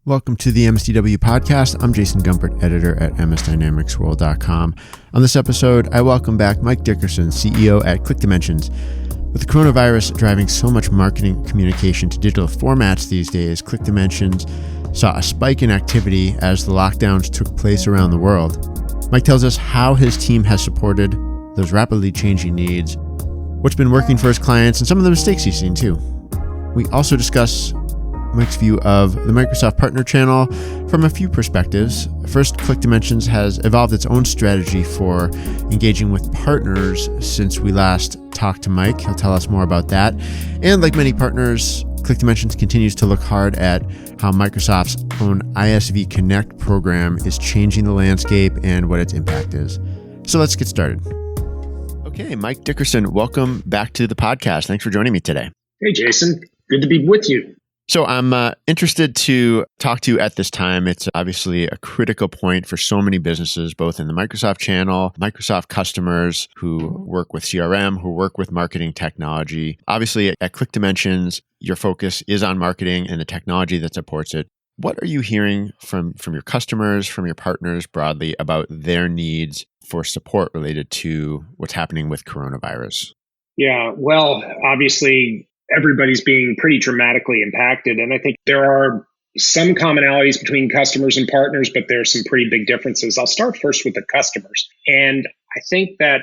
Welcome to the MSDW podcast. I'm Jason Gumpert, editor at msdynamicsworld.com. On this episode, I welcome back Mike Dickerson, CEO at ClickDimensions. With the coronavirus driving so much marketing communication to digital formats these days, ClickDimensions saw a spike in activity as the lockdowns took place around the world. Mike tells us how his team has supported those rapidly changing needs, what's been working for his clients, and some of the mistakes he's seen too. We also discuss Mike's view of the Microsoft Partner Channel from a few perspectives. First, ClickDimensions has evolved its own strategy for engaging with partners since we last talked to Mike. He'll tell us more about that. And like many partners, ClickDimensions continues to look hard at how Microsoft's own ISV Connect program is changing the landscape and what its impact is. So let's get started. Okay, Mike Dickerson, welcome back to the podcast. Thanks for joining me today. Hey, Jason. Good to be with you. So I'm interested to talk to you at this time. It's obviously a critical point for so many businesses, both in the Microsoft channel, Microsoft customers who work with CRM, who work with marketing technology. Obviously, at ClickDimensions, your focus is on marketing and the technology that supports it. What are you hearing from your customers, from your partners broadly about their needs for support related to what's happening with coronavirus? Yeah, well, obviously, everybody's being pretty dramatically impacted. And I think there are some commonalities between customers and partners, but there are some pretty big differences. I'll start first with the customers. And I think that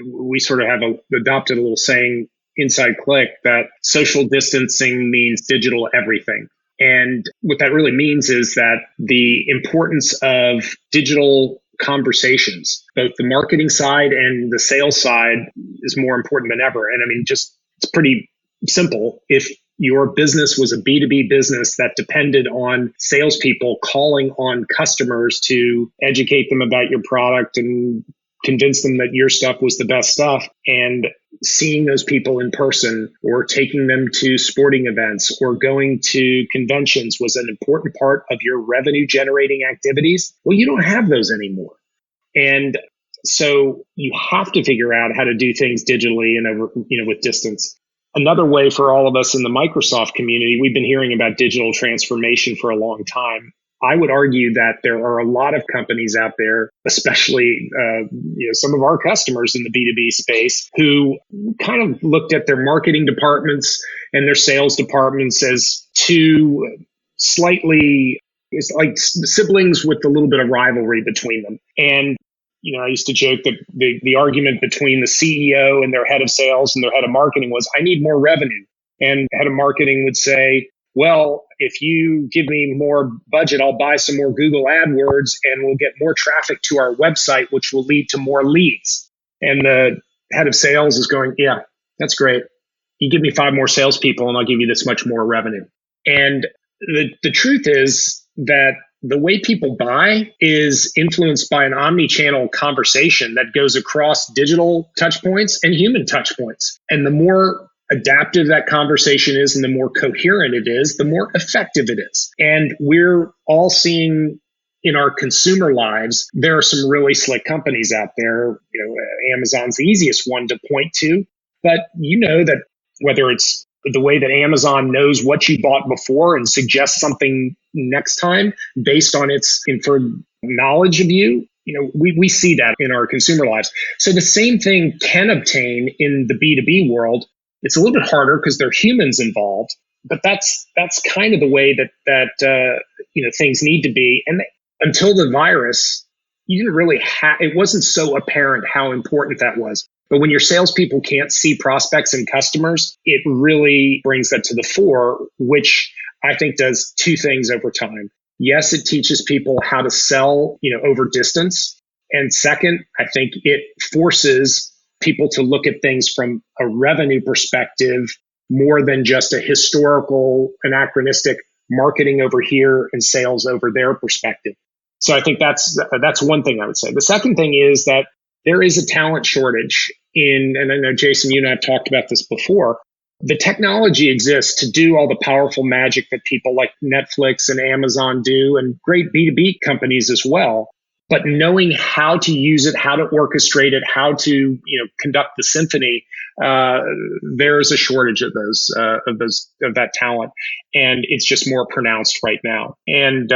we sort of have adopted a little saying inside Click that social distancing means digital everything. And what that really means is that the importance of digital conversations, both the marketing side and the sales side, is more important than ever. And I mean, it's pretty simple. If your business was a B2B business that depended on salespeople calling on customers to educate them about your product and convince them that your stuff was the best stuff, and seeing those people in person or taking them to sporting events or going to conventions was an important part of your revenue generating activities, well, you don't have those anymore. And so you have to figure out how to do things digitally and with distance. Another way for all of us in the Microsoft community, we've been hearing about digital transformation for a long time. I would argue that there are a lot of companies out there, especially some of our customers in the B2B space, who kind of looked at their marketing departments and their sales departments as two slightly, it's like siblings with a little bit of rivalry between them. And I used to joke that the argument between the CEO and their head of sales and their head of marketing was, I need more revenue. And head of marketing would say, well, if you give me more budget, I'll buy some more Google AdWords and we'll get more traffic to our website, which will lead to more leads. And the head of sales is going, yeah, that's great. You give me 5 more salespeople and I'll give you this much more revenue. And the truth is that the way people buy is influenced by an omni-channel conversation that goes across digital touchpoints and human touchpoints. And the more adaptive that conversation is and the more coherent it is, the more effective it is. And we're all seeing in our consumer lives, there are some really slick companies out there. Amazon's the easiest one to point to. But you know that whether it's the way that Amazon knows what you bought before and suggests something next time based on its inferred knowledge of you, we see that in our consumer lives. So the same thing can obtain in the B2B world. It's a little bit harder because there are humans involved, but that's kind of the way that things need to be. And until the virus, you didn't really it wasn't so apparent how important that was. But when your salespeople can't see prospects and customers, it really brings that to the fore, which I think does 2 things over time. Yes, it teaches people how to sell, over distance. And second, I think it forces people to look at things from a revenue perspective more than just a historical, anachronistic marketing over here and sales over there perspective. So I think that's one thing I would say. The second thing is that there is a talent shortage and I know, Jason, you and I have talked about this before. The technology exists to do all the powerful magic that people like Netflix and Amazon do, and great B2B companies as well. but knowing how to use it, how to orchestrate it, how to conduct the symphony, there's a shortage of that talent, and it's just more pronounced right now. And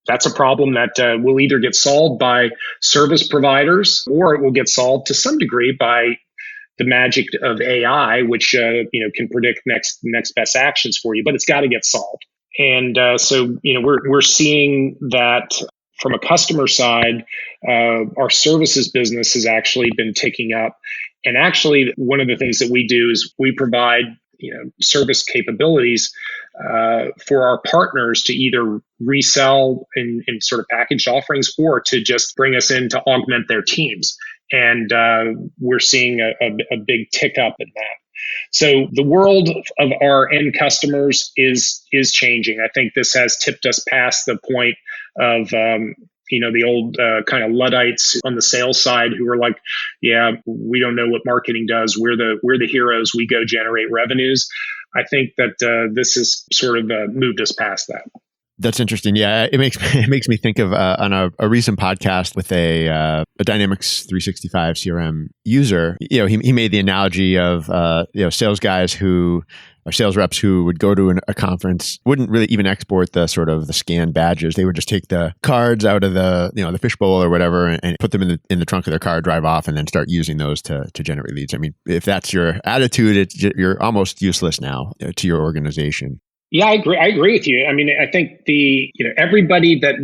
that's a problem that will either get solved by service providers, or it will get solved to some degree by the magic of AI, which can predict next best actions for you. But it's got to get solved. And so we're seeing that. From a customer side, our services business has actually been ticking up. And actually, one of the things that we do is we provide service capabilities for our partners to either resell in sort of packaged offerings, or to just bring us in to augment their teams. And we're seeing a big tick up in that. So the world of our end customers is changing. I think this has tipped us past the point of the old kind of Luddites on the sales side who were like, yeah, we don't know what marketing does. We're the heroes. We go generate revenues. I think that this has sort of moved us past that. That's interesting. Yeah, it makes me think of on a recent podcast with a Dynamics 365 CRM user. He made the analogy of sales guys who or sales reps who would go to a conference, wouldn't really even export the sort of the scanned badges. They would just take the cards out of the fishbowl or whatever and put them in the trunk of their car, drive off, and then start using those to generate leads. I mean, if that's your attitude, you're almost useless now to your organization. Yeah, I agree with you. I mean, I think everybody that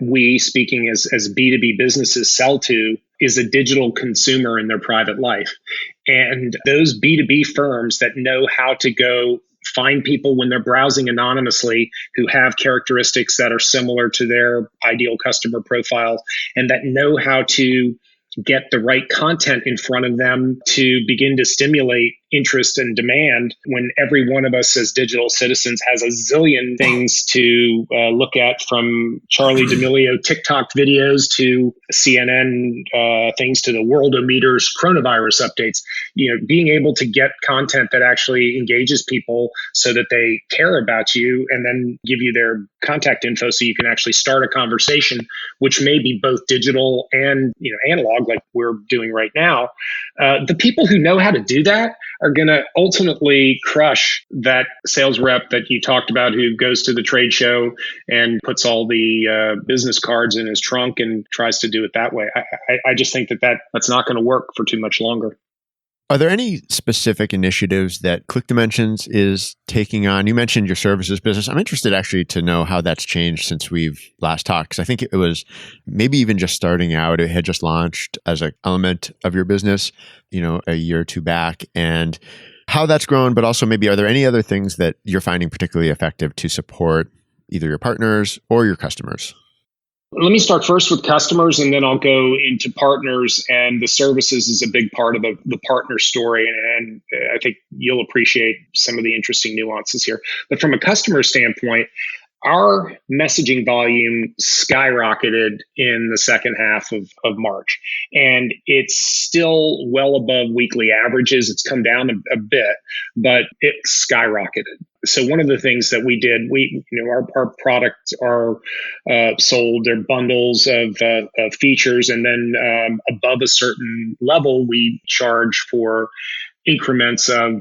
we speaking as B2B businesses sell to is a digital consumer in their private life. And those B2B firms that know how to go find people when they're browsing anonymously who have characteristics that are similar to their ideal customer profile, and that know how to get the right content in front of them to begin to stimulate interest and demand, when every one of us as digital citizens has a zillion things to look at, from Charlie D'Amelio TikTok videos to CNN things to the Worldometer's coronavirus updates. Being able to get content that actually engages people so that they care about you, and then give you their contact info so you can actually start a conversation, which may be both digital and analog, like we're doing right now. The people who know how to do that are going to ultimately crush that sales rep that you talked about, who goes to the trade show and puts all the business cards in his trunk and tries to do it that way. I just think that's not going to work for too much longer. Are there any specific initiatives that ClickDimensions is taking on? You mentioned your services business. I'm interested actually to know how that's changed since we've last talked, because I think it was maybe even just starting out. It had just launched as an element of your business, a year or two back, and how that's grown. But also maybe, are there any other things that you're finding particularly effective to support either your partners or your customers? Let me start first with customers, and then I'll go into partners. And the services is a big part of the partner story. And I think you'll appreciate some of the interesting nuances here. But from a customer standpoint, our messaging volume skyrocketed in the second half of March, and it's still well above weekly averages. It's come down a bit, but it skyrocketed. So one of the things that we did, our products are sold, they're bundles of features, and then above a certain level, we charge for increments of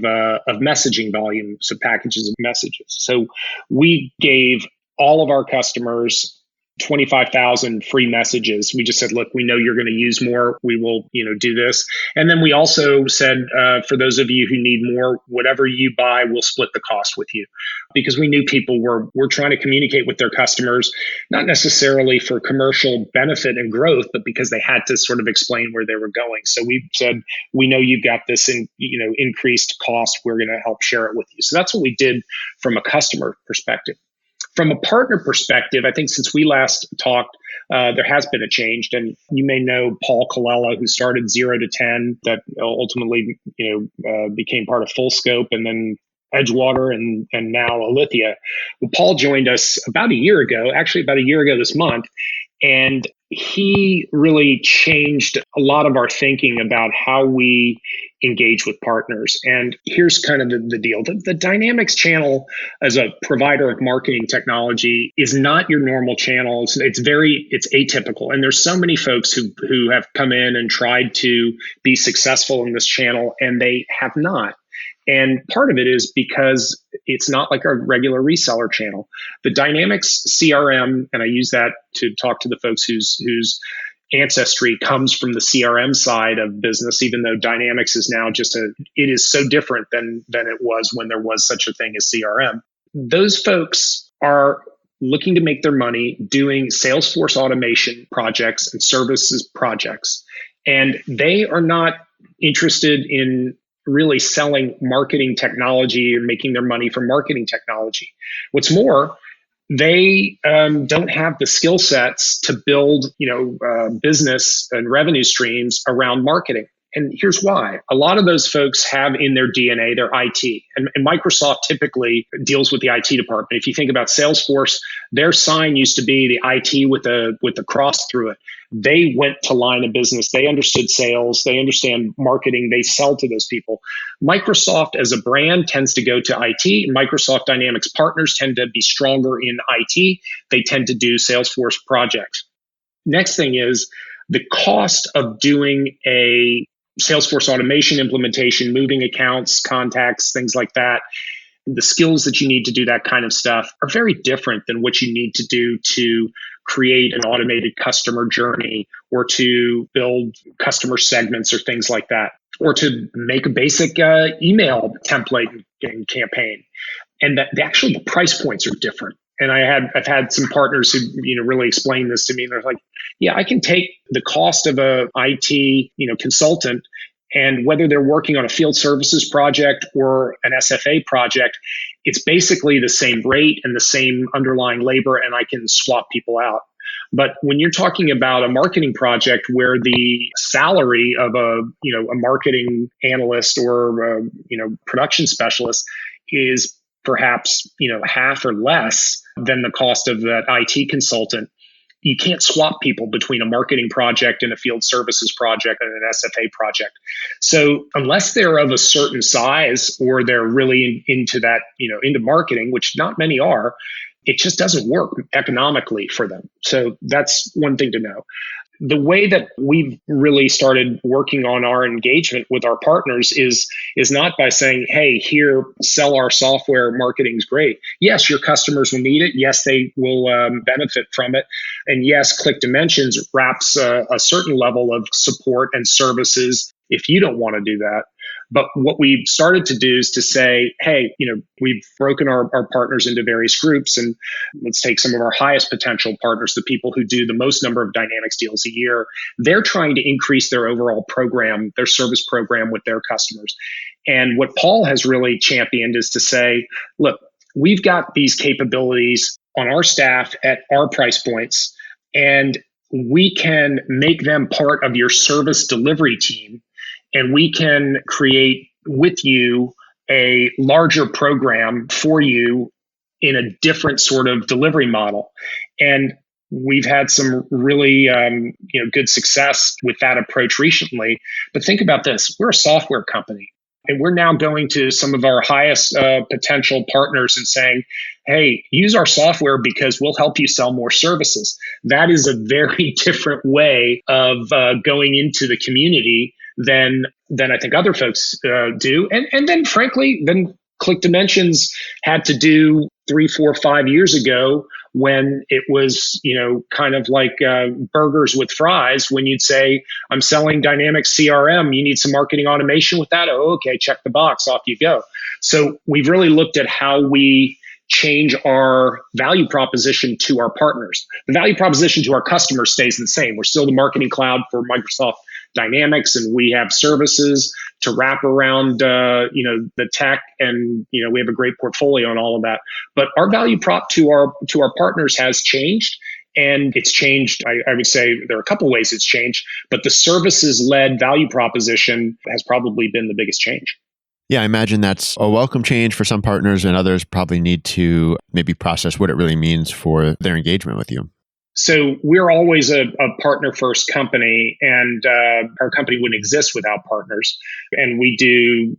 messaging volume, so packages of messages. So we gave all of our customers 25,000 free messages. We just said, look, we know you're going to use more. We will, do this. And then we also said, for those of you who need more, whatever you buy, we'll split the cost with you, because we knew people were trying to communicate with their customers, not necessarily for commercial benefit and growth, but because they had to sort of explain where they were going. So we said, we know you've got this increased cost. We're going to help share it with you. So that's what we did from a customer perspective. From a partner perspective, I think since we last talked, there has been a change. And you may know Paul Colella, who started 0 to 10, that ultimately became part of Full Scope, and then Edgewater, and now Alithia. Well, Paul joined us about a year ago this month, and he really changed a lot of our thinking about how we engage with partners. And here's kind of the deal. The Dynamics channel as a provider of marketing technology is not your normal channel. It's atypical. And there's so many folks who have come in and tried to be successful in this channel, and they have not. And part of it is because it's not like a regular reseller channel. The Dynamics CRM, and I use that to talk to the folks whose ancestry comes from the CRM side of business, even though Dynamics is now it is so different than it was when there was such a thing as CRM. Those folks are looking to make their money doing Salesforce automation projects and services projects. And they are not interested in really selling marketing technology or making their money from marketing technology. What's more, they don't have the skill sets to build, business and revenue streams around marketing. And here's why. A lot of those folks have in their DNA their IT. And Microsoft typically deals with the IT department. If you think about Salesforce, their sign used to be the IT with a cross through it. They went to line of business. They understood sales. They understand marketing. They sell to those people. Microsoft as a brand tends to go to IT. Microsoft Dynamics partners tend to be stronger in IT. They tend to do Salesforce projects. Next thing is the cost of doing a Salesforce automation implementation, moving accounts, contacts, things like that. The skills that you need to do that kind of stuff are very different than what you need to do to create an automated customer journey or to build customer segments or things like that, or to make a basic email template and campaign. And that actually the price points are different. And I've had some partners who really explain this to me. And they're like, yeah, I can take the cost of a IT consultant, and whether they're working on a field services project or an SFA project, it's basically the same rate and the same underlying labor, and I can swap people out. But when you're talking about a marketing project where the salary of a marketing analyst or a production specialist is perhaps half or less than the cost of that IT consultant, you can't swap people between a marketing project and a field services project and an SFA project. So unless they're of a certain size or they're really into that, into marketing, which not many are, it just doesn't work economically for them. So that's one thing to know. The way that we've really started working on our engagement with our partners is not by saying, hey, here, sell our software, marketing's great. Yes, your customers will need it. Yes, they will benefit from it. And yes, ClickDimensions wraps a certain level of support and services if you don't want to do that. But what we've started to do is to say, hey, we've broken our partners into various groups, and let's take some of our highest potential partners, the people who do the most number of Dynamics deals a year. They're trying to increase their overall program, their service program with their customers. And what Paul has really championed is to say, look, we've got these capabilities on our staff at our price points, and we can make them part of your service delivery team. And we can create with you a larger program for you in a different sort of delivery model. And we've had some really good success with that approach recently. But think about this. We're a software company. And we're now going to some of our highest potential partners and saying, hey, use our software because we'll help you sell more services. That is a very different way of going into the community than I think other folks do. And then frankly, ClickDimensions had to do 3, 4, 5 years ago when it was, kind of like burgers with fries, when you'd say, I'm selling Dynamics CRM, you need some marketing automation with that? Oh, okay, check the box, off you go. So we've really looked at how we change our value proposition to our partners. The value proposition to our customers stays the same. We're still the marketing cloud for Microsoft Dynamics, and we have services to wrap around, the tech, and we have a great portfolio and all of that. But our value prop to our partners has changed, and it's changed. I would say there are a couple ways it's changed, but the services-led value proposition has probably been the biggest change. Yeah, I imagine that's a welcome change for some partners, and others probably need to maybe process what it really means for their engagement with you. So we're always a partner first company, and our company wouldn't exist without partners. And we do,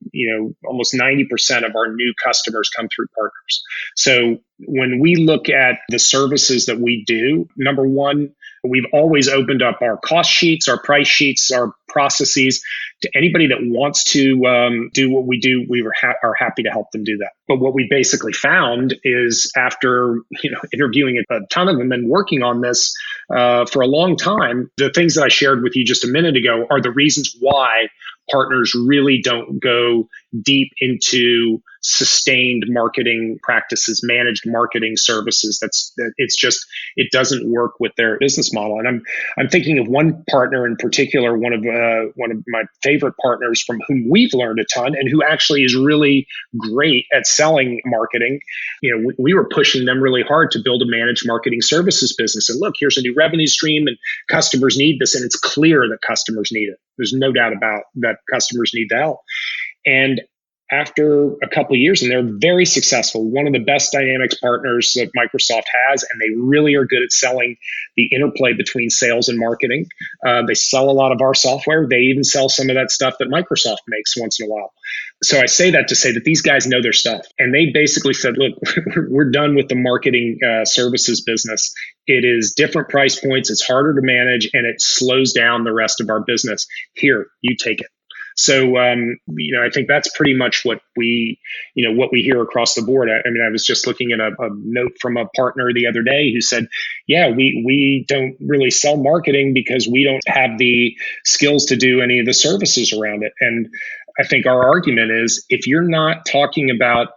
almost 90% of our new customers come through partners. So when we look at the services that we do, number one, we've always opened up our cost sheets, our price sheets, our processes to anybody that wants to do what we do. We are happy to help them do that. But what we basically found is after interviewing a ton of them and working on this for a long time, the things that I shared with you just a minute ago are the reasons why partners really don't go deep into sustained marketing practices, managed marketing services. It doesn't work with their business model. And I'm thinking of one partner in particular, one of my favorite partners from whom we've learned a ton, and who actually is really great at selling marketing. We were pushing them really hard to build a managed marketing services business. And look, here's a new revenue stream, and customers need this, and it's clear that customers need it. There's no doubt about that. Customers need the help. And after a couple of years, and they're very successful, one of the best Dynamics partners that Microsoft has, and they really are good at selling the interplay between sales and marketing. They sell a lot of our software. They even sell some of that stuff that Microsoft makes once in a while. So I say that to say that these guys know their stuff. And they basically said, look, we're done with the marketing services business. It is different price points. It's harder to manage, and it slows down the rest of our business. Here, you take it. So, I think that's pretty much what we hear across the board. I was just looking at a note from a partner the other day who said, yeah, we don't really sell marketing because we don't have the skills to do any of the services around it. And I think our argument is, if you're not talking about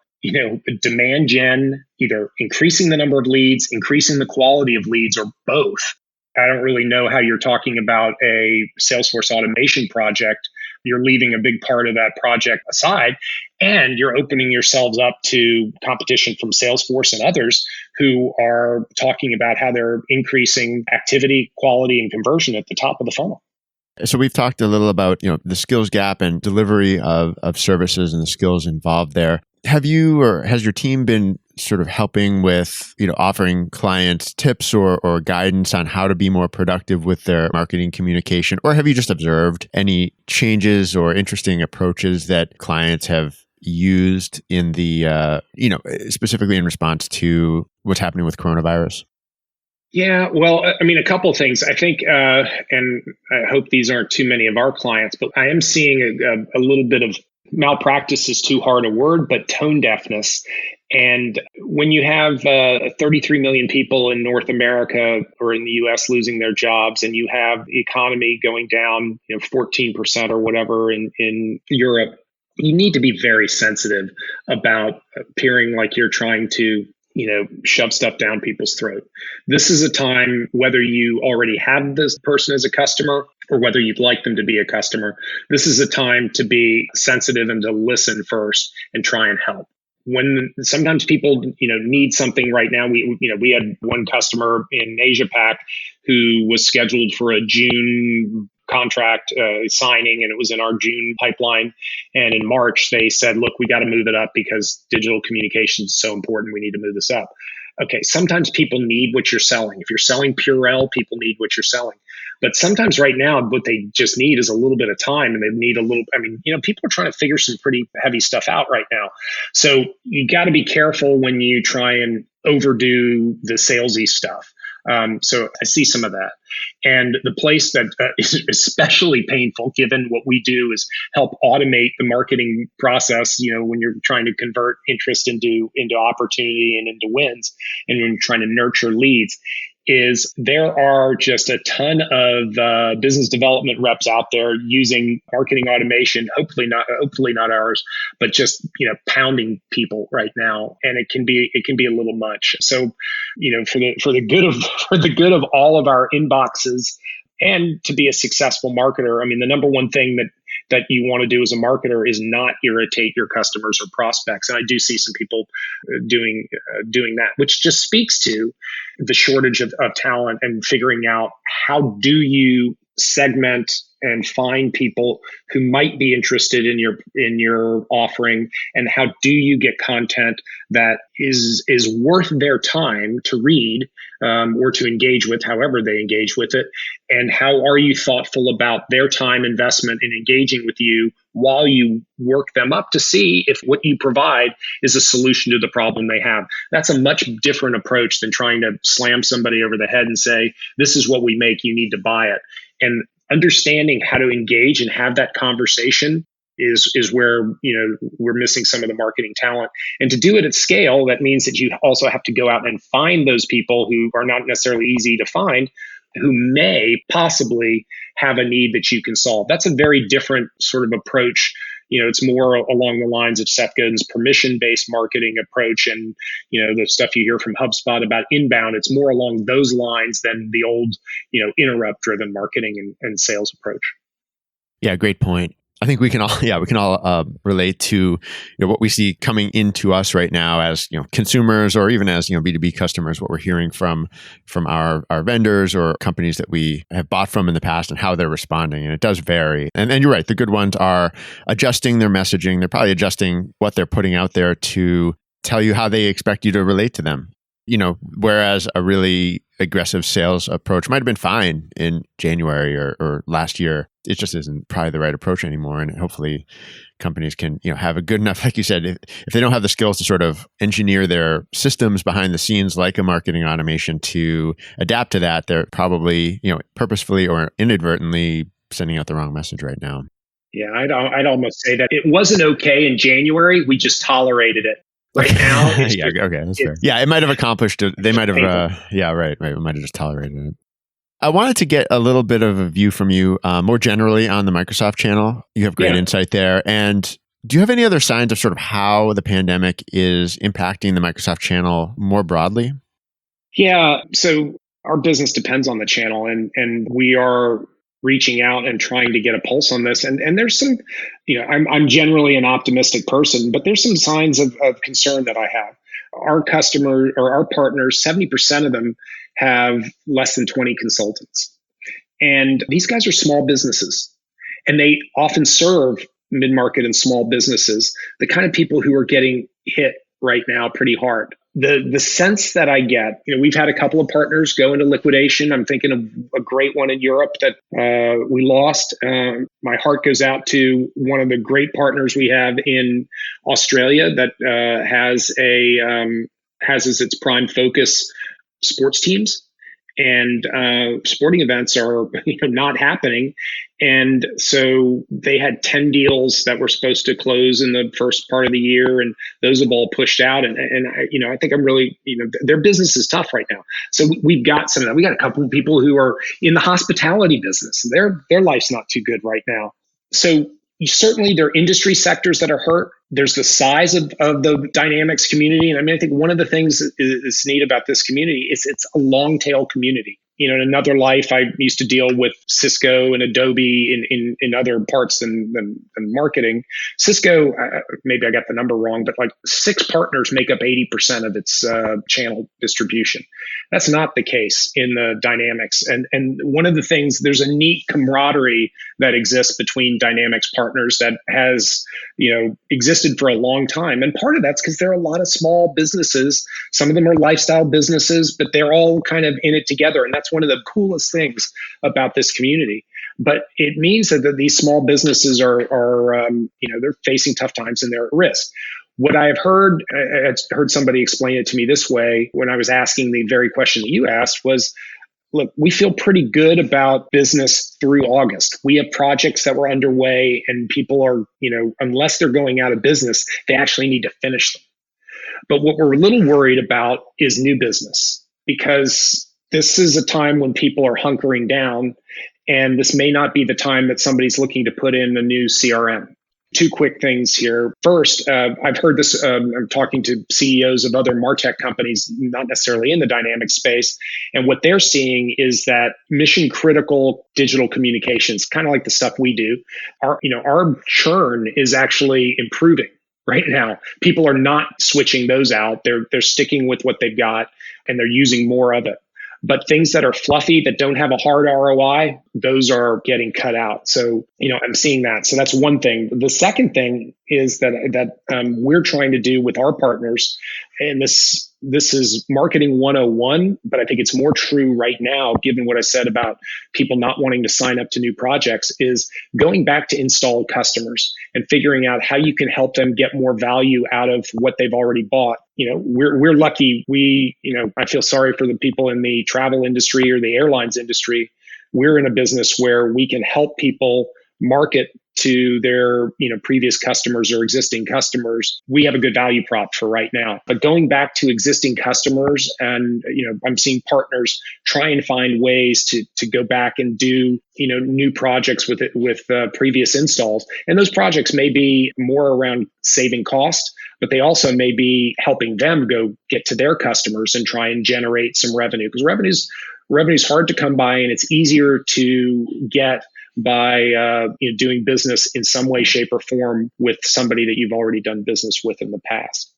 demand gen, either increasing the number of leads, increasing the quality of leads, or both, I don't really know how you're talking about a Salesforce automation project. You're leaving a big part of that project aside, and you're opening yourselves up to competition from Salesforce and others who are talking about how they're increasing activity, quality, and conversion at the top of the funnel. So we've talked a little about, the skills gap and delivery of services and the skills involved there. Have you, or has your team been sort of helping with, offering clients tips or guidance on how to be more productive with their marketing communication? Or have you just observed any changes or interesting approaches that clients have used in the, specifically in response to what's happening with coronavirus? Yeah, well, a couple of things. I think, and I hope these aren't too many of our clients, but I am seeing a little bit of malpractice is too hard a word, but tone deafness. And when you have 33 million people in North America or in the US losing their jobs, and you have the economy going down 14% or whatever in Europe, you need to be very sensitive about appearing like you're trying to shove stuff down people's throat. This is a time, whether you already have this person as a customer or whether you'd like them to be a customer, this is a time to be sensitive and to listen first and try and help. When sometimes people, need something right now, we had one customer in Asia Pac who was scheduled for a June contract signing, and it was in our June pipeline. And in March, they said, look, we got to move it up because digital communication is so important. We need to move this up. Okay, sometimes people need what you're selling. If you're selling Purell, people need what you're selling. But sometimes right now, what they just need is a little bit of time, and they need a little, people are trying to figure some pretty heavy stuff out right now. So you got to be careful when you try and overdo the salesy stuff. So I see some of that. And the place that is especially painful, given what we do, is help automate the marketing process, when you're trying to convert interest into opportunity and into wins, and when you're trying to nurture leads, is there are just a ton of business development reps out there using marketing automation, hopefully not ours, but just pounding people right now, and it can be a little much. So, for the good of all of our inboxes, and to be a successful marketer, the number one thing that you want to do as a marketer is not irritate your customers or prospects. And I do see some people doing that, which just speaks to the shortage of talent and figuring out how do you segment and find people who might be interested in your offering, and how do you get content that is worth their time to read, or to engage with, however they engage with it, and how are you thoughtful about their time investment in engaging with you while you work them up to see if what you provide is a solution to the problem they have. That's a much different approach than trying to slam somebody over the head and say, this is what we make, you need to buy it. And understanding how to engage and have that conversation is where we're missing some of the marketing talent. And to do it at scale, that means that you also have to go out and find those people who are not necessarily easy to find, who may possibly have a need that you can solve. That's a very different sort of approach. It's more along the lines of Seth Godin's permission-based marketing approach, and the stuff you hear from HubSpot about inbound. It's more along those lines than the old interrupt-driven marketing and sales approach. Yeah, great point. I think we can all relate to what we see coming into us right now as consumers, or even as B2B customers, what we're hearing from our vendors or companies that we have bought from in the past, and how they're responding. And it does vary. And you're right, the good ones are adjusting their messaging. They're probably adjusting what they're putting out there to tell you how they expect you to relate to them. Whereas a really aggressive sales approach might have been fine in January or last year, it just isn't probably the right approach anymore. And hopefully companies can, have a good enough, like you said, if they don't have the skills to sort of engineer their systems behind the scenes, like a marketing automation, to adapt to that, they're probably, purposefully or inadvertently sending out the wrong message right now. Yeah, I'd almost say that it wasn't okay in January. We just tolerated it. Right now, okay, that's fair. Yeah, it might have accomplished it. They might have, right. It might have just tolerated it. I wanted to get a little bit of a view from you, more generally on the Microsoft channel. You have great insight there. And do you have any other signs of sort of how the pandemic is impacting the Microsoft channel more broadly? Yeah, so our business depends on the channel, and we are reaching out and trying to get a pulse on this. And there's some, I'm generally an optimistic person, but there's some signs of concern that I have. Our customer or our partners, 70% of them have less than 20 consultants. And these guys are small businesses, and they often serve mid-market and small businesses, the kind of people who are getting hit right now pretty hard. The sense that I get, we've had a couple of partners go into liquidation. I'm thinking of a great one in Europe that we lost. My heart goes out to one of the great partners we have in Australia that has as its prime focus sports teams, and sporting events are not happening. And so they had 10 deals that were supposed to close in the first part of the year, and those have all pushed out. And I think I'm really, their business is tough right now. So we've got some of that. We got a couple of people who are in the hospitality business. Their life's not too good right now. So certainly there are industry sectors that are hurt. There's the size of the Dynamics community. And I think one of the things that is neat about this community is it's a long tail community. In another life, I used to deal with Cisco and Adobe in other parts than marketing. Cisco, maybe I got the number wrong, but like 6 partners make up 80% of its channel distribution. That's not the case in the Dynamics. And one of the things, there's a neat camaraderie that exists between Dynamics partners that has existed for a long time. And part of that's because there are a lot of small businesses. Some of them are lifestyle businesses, but they're all kind of in it together. And that's one of the coolest things about this community. But it means that these small businesses are they're facing tough times and they're at risk. What I've heard, I heard somebody explain it to me this way when I was asking the very question that you asked was, look, we feel pretty good about business through August. We have projects that were underway, and people are, unless they're going out of business, they actually need to finish them. But what we're a little worried about is new business, because this is a time when people are hunkering down, and this may not be the time that somebody's looking to put in a new CRM. 2 quick things here. First, I've heard this, I'm talking to CEOs of other MarTech companies, not necessarily in the dynamic space, and what they're seeing is that mission critical digital communications, kind of like the stuff we do, our churn is actually improving right now. People are not switching those out. They're sticking with what they've got, and they're using more of it. But things that are fluffy, that don't have a hard ROI, those are getting cut out. So, I'm seeing that. So that's one thing. The second thing is that we're trying to do with our partners, and this is marketing 101, but I think it's more true right now, given what I said about people not wanting to sign up to new projects, is going back to installed customers and figuring out how you can help them get more value out of what they've already bought. We're lucky. I feel sorry for the people in the travel industry or the airlines industry. We're in a business where we can help people market to their previous customers or existing customers. We have a good value prop for right now. But going back to existing customers, and I'm seeing partners try and find ways to go back and do new projects with previous installs. And those projects may be more around saving cost, but they also may be helping them go get to their customers and try and generate some revenue, because revenue's hard to come by, and it's easier to get by doing business in some way, shape, or form with somebody that you've already done business with in the past.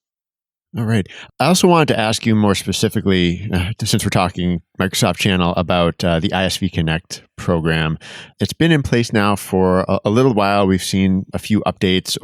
All right. I also wanted to ask you more specifically, since we're talking Microsoft Channel, about the ISV Connect program. It's been in place now for a little while. We've seen a few updates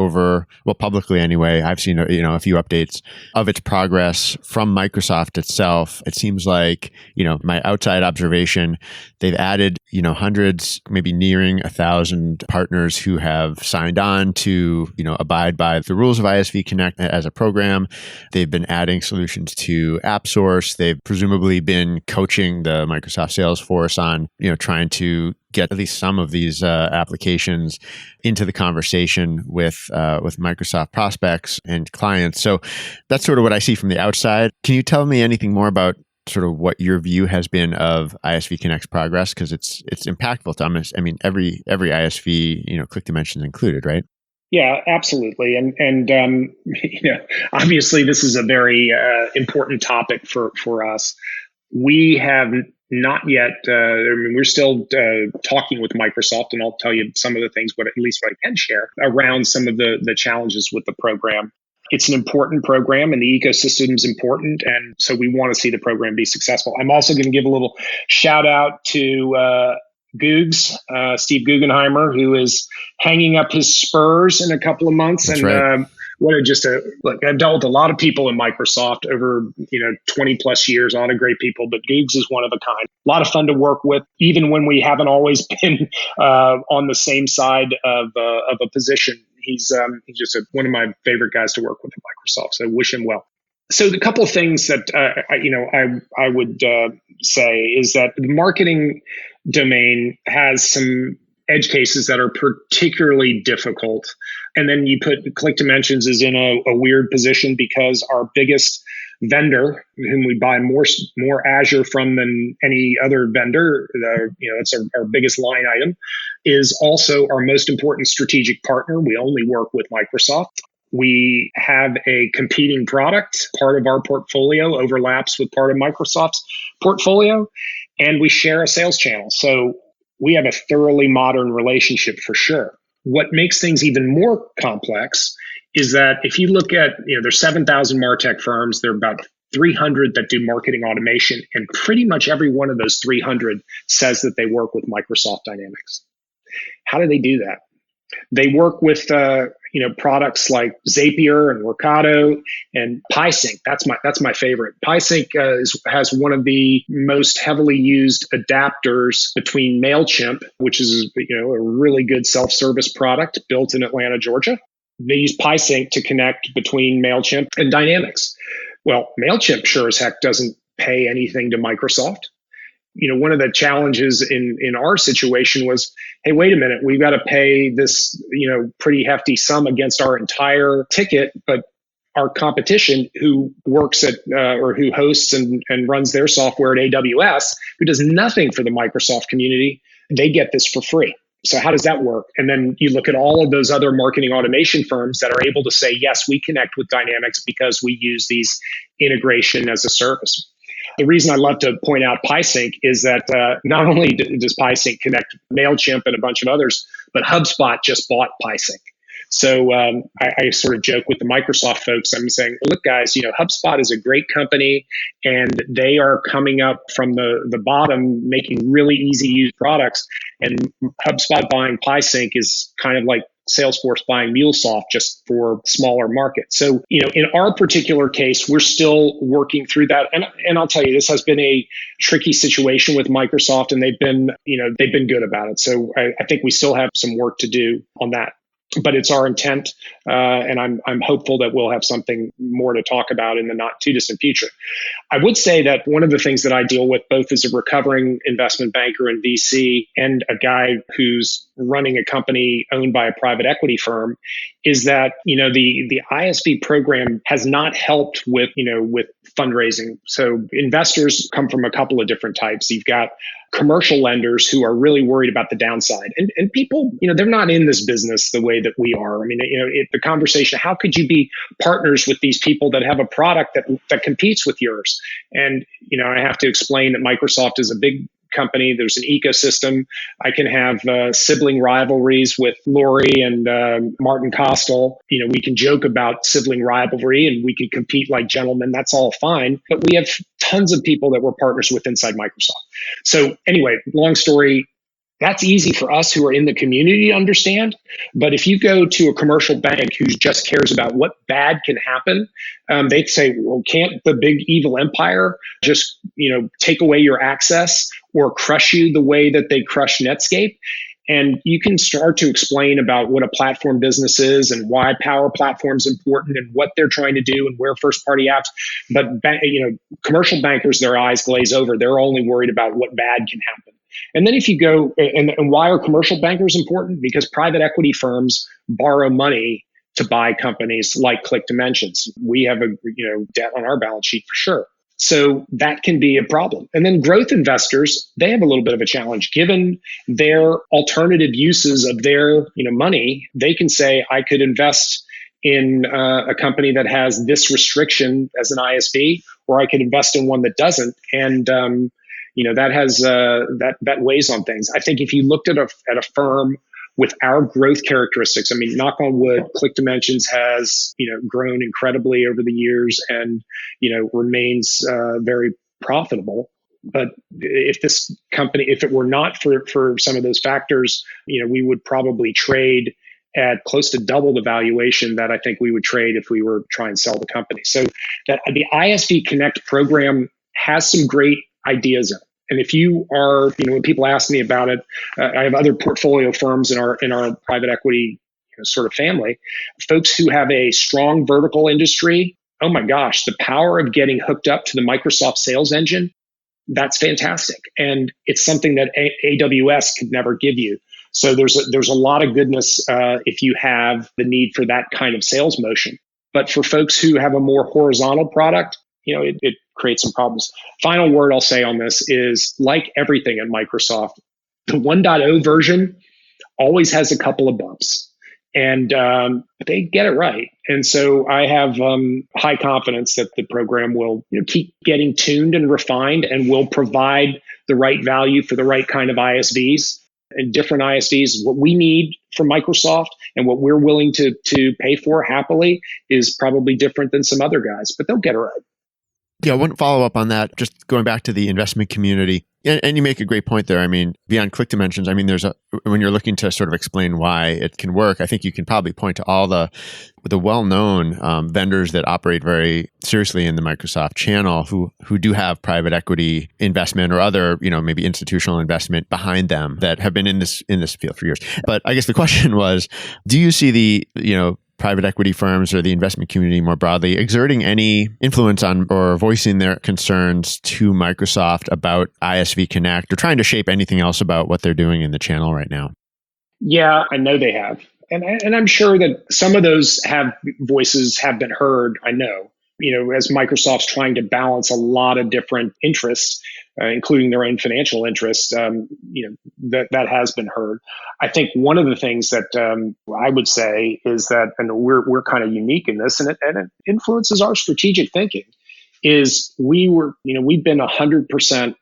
publicly anyway. I've seen a few updates of its progress from Microsoft itself. It seems like, my outside observation, they've added, hundreds, maybe nearing 1,000 partners who have signed on to, abide by the rules of ISV Connect as a program. They've been adding solutions to AppSource. They've presumably been coaching the Microsoft Salesforce on, trying to get at least some of these applications into the conversation with Microsoft prospects and clients. So that's sort of what I see from the outside. Can you tell me anything more about sort of what your view has been of ISV Connect's progress? Because it's impactful to us. I mean, every ISV, ClickDimensions included, right? Yeah, absolutely. And obviously this is a very important topic for us. We have not yet, we're still talking with Microsoft, and I'll tell you some of the things, at least what I can share around some of the challenges with the program. It's an important program, and the ecosystem is important, and so we want to see the program be successful. I'm also going to give a little shout out to Googs, Steve Guggenheimer, who is hanging up his spurs in a couple of months. That's and right. Look, I've dealt with a lot of people in Microsoft over 20 plus years, a lot of great people, but Googs is one of a kind. A lot of fun to work with, even when we haven't always been on the same side of a position. He's just one of my favorite guys to work with at Microsoft. So wish him well. So the couple of things that I would say is that the marketing domain has some edge cases that are particularly difficult. And then you put ClickDimensions is in a weird position because our biggest vendor, whom we buy more Azure from than any other vendor, it's our biggest line item, is also our most important strategic partner. We only work with Microsoft. We have a competing product. Part of our portfolio overlaps with part of Microsoft's portfolio, and we share a sales channel. So we have a thoroughly modern relationship for sure. What makes things even more complex is that if you look at, there's 7,000 MarTech firms, there are about 300 that do marketing automation, and pretty much every one of those 300 says that they work with Microsoft Dynamics. How do they do that? They work with products like Zapier and Workato and PieSync. That's my favorite. PieSync has one of the most heavily used adapters between MailChimp, which is a really good self-service product built in Atlanta, Georgia. They use PieSync to connect between MailChimp and Dynamics. Well, MailChimp sure as heck doesn't pay anything to Microsoft. One of the challenges in our situation was, hey, wait a minute, we've got to pay this, pretty hefty sum against our entire ticket, but our competition who works at or who hosts and runs their software at AWS, who does nothing for the Microsoft community, they get this for free. So how does that work? And then you look at all of those other marketing automation firms that are able to say, yes, we connect with Dynamics because we use these integration as a service. The reason I love to point out PieSync is that not only does PieSync connect MailChimp and a bunch of others, but HubSpot just bought PieSync. So I sort of joke with the Microsoft folks. I'm saying, look, guys, HubSpot is a great company, and they are coming up from the bottom, making really easy to use products. And HubSpot buying PieSync is kind of like Salesforce buying MuleSoft just for smaller markets. So, in our particular case, we're still working through that. And I'll tell you, this has been a tricky situation with Microsoft, and they've been good about it. So I think we still have some work to do on that. But it's our intent, and I'm hopeful that we'll have something more to talk about in the not too distant future. I would say that one of the things that I deal with, both as a recovering investment banker and VC, and a guy who's running a company owned by a private equity firm, is that the ISV program has not helped with fundraising. So investors come from a couple of different types. You've got commercial lenders who are really worried about the downside, and people, they're not in this business the way that we are. I mean, the conversation: how could you be partners with these people that have a product that competes with yours? And I have to explain that Microsoft is a big company. There's an ecosystem. I can have sibling rivalries with Lori and Martin Costal. We can joke about sibling rivalry and we can compete like gentlemen. That's all fine. But we have tons of people that we're partners with inside Microsoft. So anyway, long story, that's easy for us who are in the community to understand. But if you go to a commercial bank who just cares about what bad can happen, they'd say, well, can't the big evil empire just, take away your access or crush you the way that they crush Netscape? And you can start to explain about what a platform business is and why Power Platform is important and what they're trying to do and where first-party apps. But commercial bankers, their eyes glaze over. They're only worried about what bad can happen. And then if you go, and why are commercial bankers important? Because private equity firms borrow money to buy companies like ClickDimensions. We have a debt on our balance sheet for sure. So that can be a problem. And then growth investors, they have a little bit of a challenge. Given their alternative uses of their money, they can say, I could invest in a company that has this restriction as an ISV, or I could invest in one that doesn't. And that has that weighs on things. I think if you looked at a firm with our growth characteristics, I mean, knock on wood, ClickDimensions has grown incredibly over the years and remains very profitable. But if this company, if it were not for some of those factors, we would probably trade at close to double the valuation that I think we would trade if we were trying to sell the company. So that the ISV Connect program has some great ideas in it. And if you are, when people ask me about it, I have other portfolio firms in our private equity sort of family, folks who have a strong vertical industry. Oh my gosh, the power of getting hooked up to the Microsoft sales engine, that's fantastic. And it's something that AWS could never give you. So there's a lot of goodness if you have the need for that kind of sales motion. But for folks who have a more horizontal product, it creates some problems. Final word I'll say on this is, like everything at Microsoft, the 1.0 version always has a couple of bumps, and they get it right. And so I have high confidence that the program will keep getting tuned and refined and will provide the right value for the right kind of ISVs. And different ISVs, what we need from Microsoft and what we're willing to pay for happily is probably different than some other guys, but they'll get it right. Yeah, one follow up on that, just going back to the investment community. And you make a great point there. I mean, beyond ClickDimensions, I mean, when you're looking to sort of explain why it can work, I think you can probably point to all the well-known vendors that operate very seriously in the Microsoft channel who do have private equity investment or other, maybe institutional investment behind them that have been in this field for years. But I guess the question was, do you see the, private equity firms or the investment community more broadly exerting any influence on or voicing their concerns to Microsoft about ISV Connect or trying to shape anything else about what they're doing in the channel right now? Yeah, I know they have. And I'm sure that some of those voices have been heard, I know. As Microsoft's trying to balance a lot of different interests, including their own financial interests, that has been heard. I think one of the things that I would say is that, and we're kind of unique in this, and it influences our strategic thinking, is we've been 100%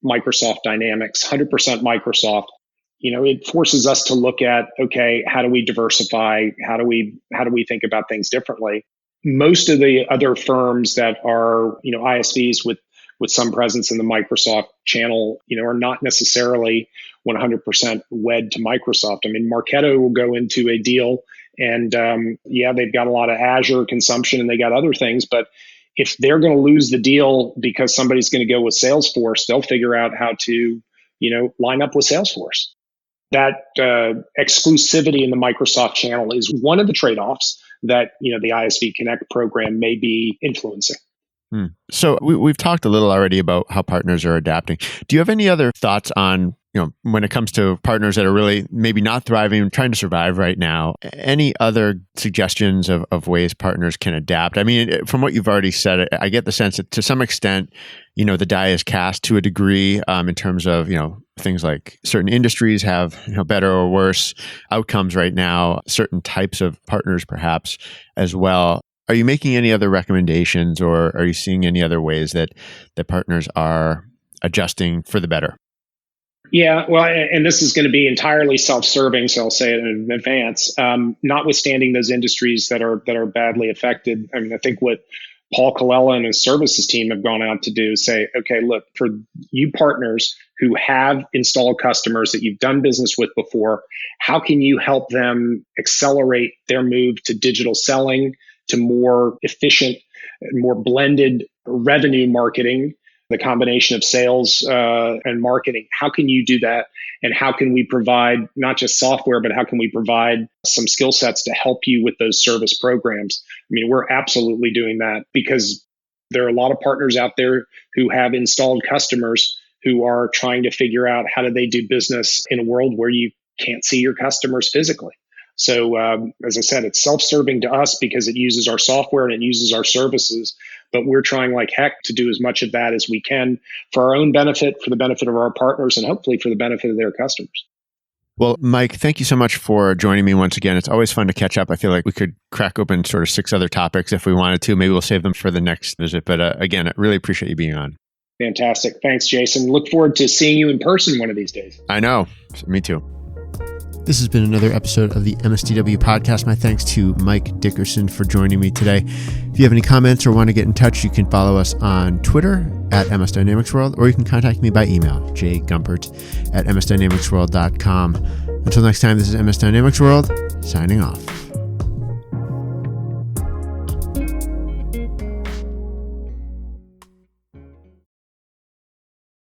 Microsoft Dynamics, 100% Microsoft. it forces us to look at, okay, how do we diversify? How do we think about things differently? Most of the other firms that are, ISVs with some presence in the Microsoft channel, are not necessarily 100% wed to Microsoft. I mean, Marketo will go into a deal and they've got a lot of Azure consumption and they got other things, but if they're going to lose the deal because somebody's going to go with Salesforce, they'll figure out how to, line up with Salesforce. That exclusivity in the Microsoft channel is one of the trade-offs that, the ISV Connect program may be influencing. So we've talked a little already about how partners are adapting. Do you have any other thoughts on, when it comes to partners that are really maybe not thriving, trying to survive right now, any other suggestions of ways partners can adapt? I mean, from what you've already said, I get the sense that to some extent, the die is cast to a degree in terms of, things like certain industries have, better or worse outcomes right now, certain types of partners perhaps as well. Are you making any other recommendations or are you seeing any other ways that partners are adjusting for the better? Yeah, well, and this is going to be entirely self-serving, so I'll say it in advance. Notwithstanding those industries that are badly affected, I mean, I think what Paul Colella and his services team have gone out to do is say, okay, look, for you partners who have installed customers that you've done business with before, how can you help them accelerate their move to digital selling, to more efficient, more blended revenue marketing, the combination of sales and marketing? How can you do that? And how can we provide not just software, but how can we provide some skill sets to help you with those service programs? I mean, we're absolutely doing that because there are a lot of partners out there who have installed customers who are trying to figure out how do they do business in a world where you can't see your customers physically. So as I said, it's self-serving to us because it uses our software and it uses our services, but we're trying like heck to do as much of that as we can for our own benefit, for the benefit of our partners, and hopefully for the benefit of their customers. Well, Mike, thank you so much for joining me once again. It's always fun to catch up. I feel like we could crack open sort of 6 other topics if we wanted to. Maybe we'll save them for the next visit. But again, I really appreciate you being on. Fantastic. Thanks, Jason. Look forward to seeing you in person one of these days. I know. Me too. This has been another episode of the MSDW podcast. My thanks to Mike Dickerson for joining me today. If you have any comments or want to get in touch, you can follow us on Twitter at MS Dynamics World, or you can contact me by email, jgumpert@msdynamicsworld.com. Until next time, this is MS Dynamics World, signing off.